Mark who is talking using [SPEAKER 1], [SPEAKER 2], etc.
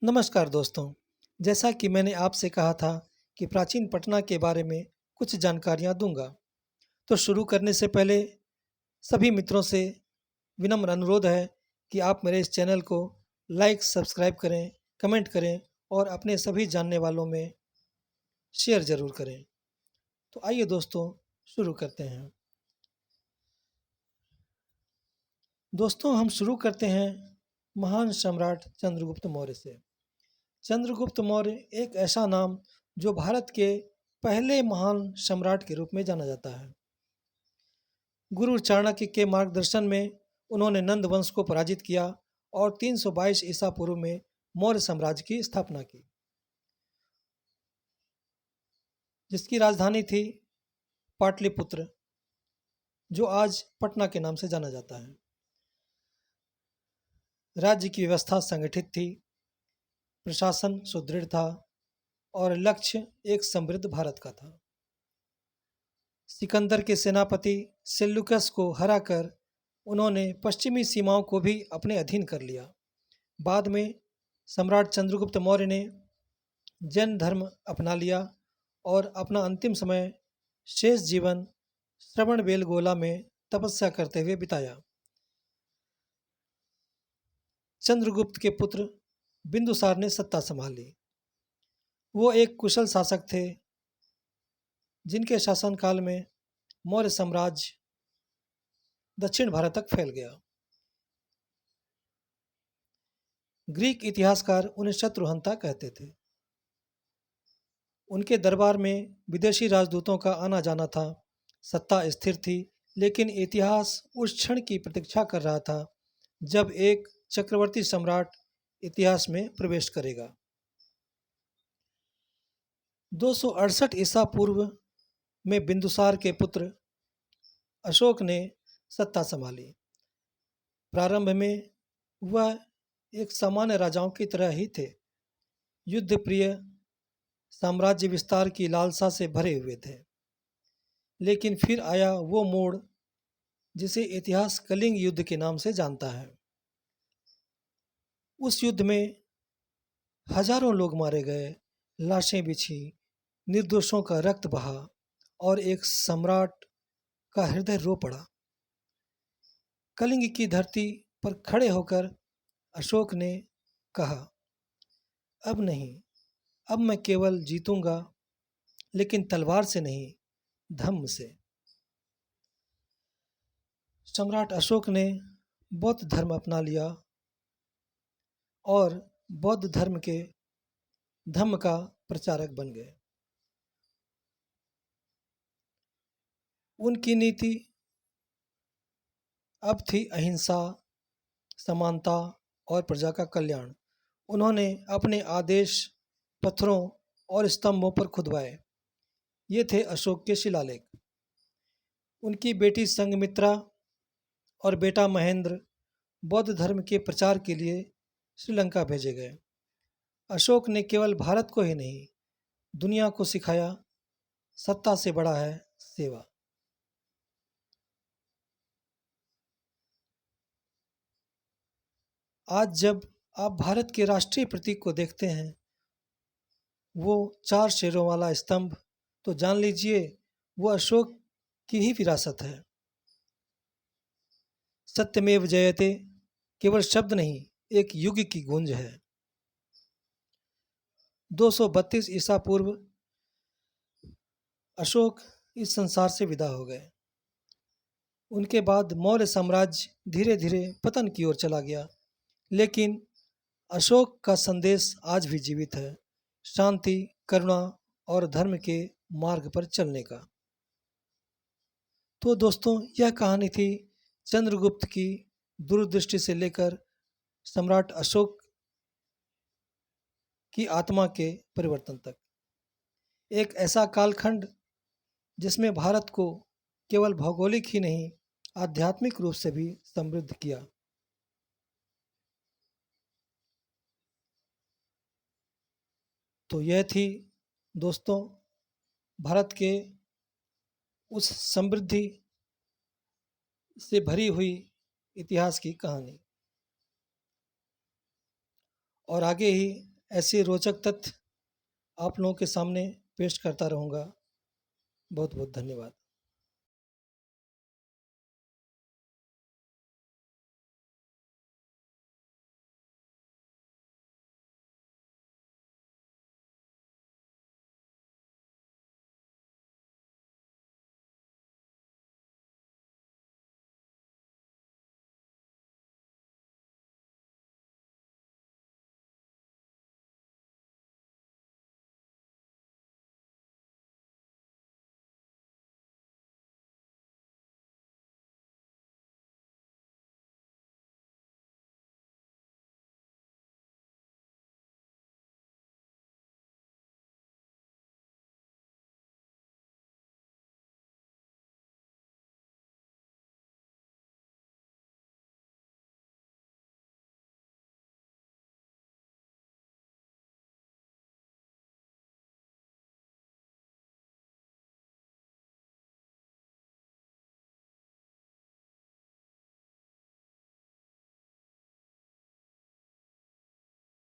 [SPEAKER 1] नमस्कार दोस्तों। जैसा कि मैंने आपसे कहा था कि प्राचीन पटना के बारे में कुछ जानकारियाँ दूँगा। तो शुरू करने से पहले सभी मित्रों से विनम्र अनुरोध है कि आप मेरे इस चैनल को लाइक, सब्सक्राइब करें, कमेंट करें और अपने सभी जानने वालों में शेयर ज़रूर करें। तो आइए दोस्तों शुरू करते हैं। दोस्तों हम शुरू करते हैं महान सम्राट चंद्रगुप्त मौर्य से। चंद्रगुप्त मौर्य एक ऐसा नाम जो भारत के पहले महान सम्राट के रूप में जाना जाता है। गुरु चाणक्य के मार्गदर्शन में उन्होंने नंद वंश को पराजित किया और 322 ईसा पूर्व में मौर्य साम्राज्य की स्थापना की, जिसकी राजधानी थी पाटलिपुत्र, जो आज पटना के नाम से जाना जाता है। राज्य की व्यवस्था संगठित थी, प्रशासन सुदृढ़ था और लक्ष्य एक समृद्ध भारत का था। सिकंदर के सेनापति सेल्यूकस को हराकर उन्होंने पश्चिमी सीमाओं को भी अपने अधीन कर लिया। बाद में सम्राट चंद्रगुप्त मौर्य ने जैन धर्म अपना लिया और अपना अंतिम समय शेष जीवन श्रवणबेलगोला में तपस्या करते हुए बिताया। चंद्रगुप्त के पुत्र बिंदुसार ने सत्ता संभाली। वो एक कुशल शासक थे, जिनके शासनकाल में मौर्य साम्राज्य दक्षिण भारत तक फैल गया। ग्रीक इतिहासकार उन्हें शत्रुहंता कहते थे। उनके दरबार में विदेशी राजदूतों का आना जाना था। सत्ता स्थिर थी, लेकिन इतिहास उस क्षण की प्रतीक्षा कर रहा था जब एक चक्रवर्ती सम्राट इतिहास में प्रवेश करेगा। 268 ईसा पूर्व में बिंदुसार के पुत्र अशोक ने सत्ता संभाली। प्रारंभ में वह एक सामान्य राजाओं की तरह ही थे, युद्ध प्रिय, साम्राज्य विस्तार की लालसा से भरे हुए थे। लेकिन फिर आया वो मोड़ जिसे इतिहास कलिंग युद्ध के नाम से जानता है। उस युद्ध में हजारों लोग मारे गए, लाशें बिछी, निर्दोषों का रक्त बहा और एक सम्राट का हृदय रो पड़ा। कलिंग की धरती पर खड़े होकर अशोक ने कहा, अब नहीं, अब मैं केवल जीतूंगा, लेकिन तलवार से नहीं, धम्म से। सम्राट अशोक ने बौद्ध धर्म अपना लिया और बौद्ध धर्म के धम्म का प्रचारक बन गए। उनकी नीति अब थी अहिंसा, समानता और प्रजा का कल्याण। उन्होंने अपने आदेश पत्थरों और स्तंभों पर खुदवाए। ये थे अशोक के शिलालेख। उनकी बेटी संघमित्रा और बेटा महेंद्र बौद्ध धर्म के प्रचार के लिए श्रीलंका भेजे गए। अशोक ने केवल भारत को ही नहीं, दुनिया को सिखाया, सत्ता से बड़ा है सेवा। आज जब आप भारत के राष्ट्रीय प्रतीक को देखते हैं, वो 4 शेरों वाला स्तंभ, तो जान लीजिए वो अशोक की ही विरासत है। सत्यमेव जयते केवल शब्द नहीं, एक युग की गूंज है। 232 ईसा पूर्व अशोक इस संसार से विदा हो गए। उनके बाद मौर्य साम्राज्य धीरे धीरे पतन की ओर चला गया, लेकिन अशोक का संदेश आज भी जीवित है, शांति, करुणा और धर्म के मार्ग पर चलने का। तो दोस्तों, यह कहानी थी चंद्रगुप्त की दूरदृष्टि से लेकर सम्राट अशोक की आत्मा के परिवर्तन तक। एक ऐसा कालखंड जिसमें भारत को केवल भौगोलिक ही नहीं, आध्यात्मिक रूप से भी समृद्ध किया। तो यह थी दोस्तों भारत के उस समृद्धि से भरी हुई इतिहास की कहानी। और आगे ही ऐसे रोचक तथ्य आप लोगों के सामने पेश करता रहूँगा। बहुत बहुत धन्यवाद।